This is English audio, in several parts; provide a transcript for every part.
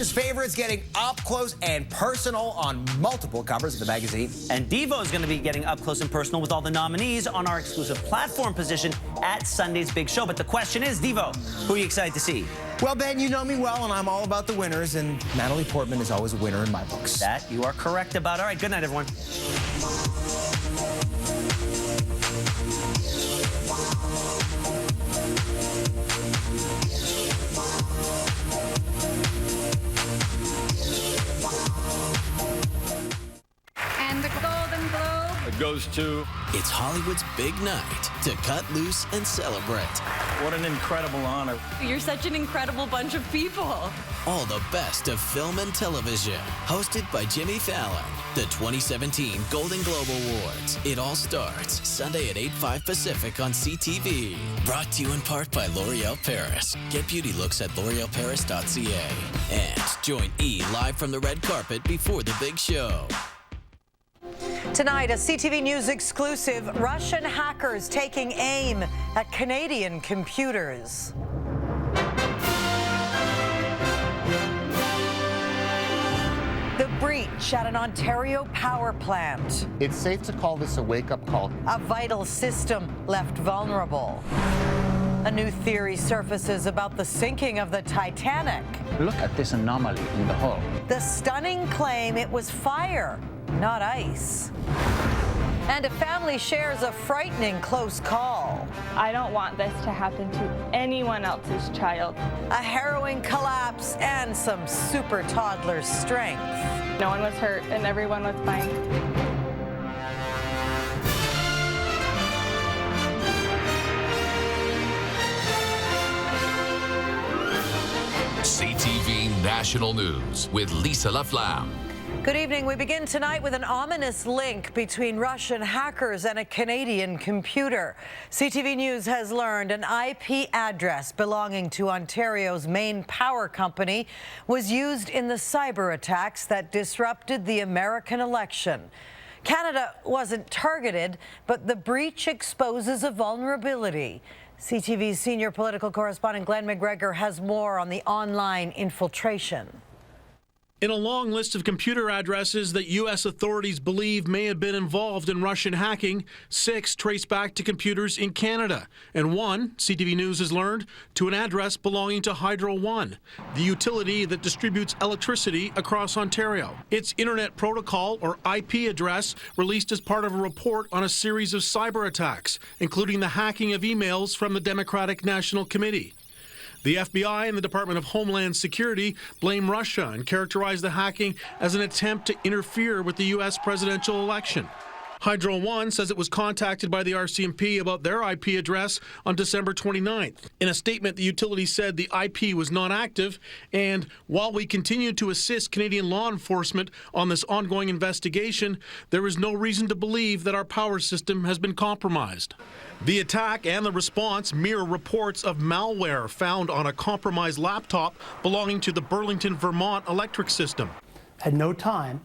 His favorites getting up close and personal on multiple covers of the magazine. And Devo is going to be getting up close and personal with all the nominees on our exclusive platform position at Sunday's big show. But the question is, Devo, who are you excited to see? Well, Ben, you know me well, and I'm all about the winners, and Natalie Portman is always a winner in my books. That you are correct about. All right, good night, everyone. And the Golden Globe goes to... It's Hollywood's big night to cut loose and celebrate. What an incredible honor. You're such an incredible bunch of people. All the best of film and television. Hosted by Jimmy Fallon. The 2017 Golden Globe Awards. It all starts Sunday at 8/5 Pacific on CTV. Brought to you in part by L'Oreal Paris. Get beauty looks at l'orealparis.ca. And join E live from the red carpet before the big show. Tonight, a CTV News exclusive, Russian hackers taking aim at Canadian computers. The breach at an Ontario power plant. It's safe to call this a wake-up call. A vital system left vulnerable. A new theory surfaces about the sinking of the Titanic. Look at this anomaly in the hull. The stunning claim it was fire, not ice. And a family shares a frightening close call. I don't want this to happen to anyone else's child. A harrowing collapse and some super toddler strength. No one was hurt and everyone was fine. CTV National News with Lisa Laflamme. Good evening. We begin tonight with an ominous link between Russian hackers and a Canadian computer. CTV News has learned an IP address belonging to Ontario's main power company was used in the cyber attacks that disrupted the American election. Canada wasn't targeted, but the breach exposes a vulnerability. CTV's senior political correspondent Glenn McGregor has more on the online infiltration. In a long list of computer addresses that U.S. authorities believe may have been involved in Russian hacking, 6 trace back to computers in Canada, and 1, CTV News has learned, to an address belonging to Hydro One, the utility that distributes electricity across Ontario. Its Internet Protocol, or IP address, released as part of a report on a series of cyber attacks, including the hacking of emails from the Democratic National Committee. The FBI and the Department of Homeland Security blame Russia and characterize the hacking as an attempt to interfere with the U.S. presidential election. Hydro One says it was contacted by the RCMP about their IP address on December 29th. In a statement, the utility said the IP was not active, and while we continue to assist Canadian law enforcement on this ongoing investigation, there is no reason to believe that our power system has been compromised. The attack and the response mirror reports of malware found on a compromised laptop belonging to the Burlington, Vermont electric system. At no time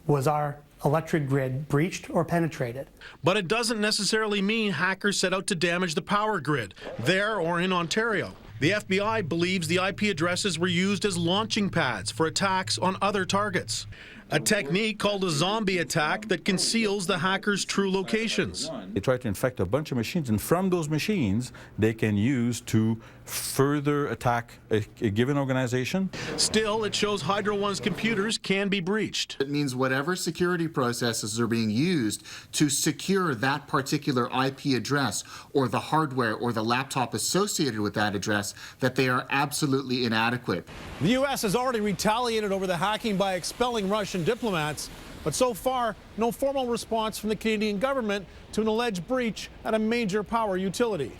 was our electric grid breached or penetrated. But it doesn't necessarily mean hackers set out to damage the power grid, there or in Ontario. The FBI believes the IP addresses were used as launching pads for attacks on other targets. A technique called a zombie attack that conceals the hackers' true locations. They try to infect a bunch of machines, and from those machines, they can use to further attack a given organization. Still, it shows Hydro One's computers can be breached. It means whatever security processes are being used to secure that particular IP address or the hardware or the laptop associated with that address, that they are absolutely inadequate. The U.S. has already retaliated over the hacking by expelling Russian diplomats, but so far, no formal response from the Canadian government to an alleged breach at a major power utility.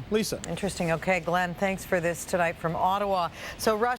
Lisa. Interesting. Okay, Glenn, thanks for this tonight from Ottawa. So Russia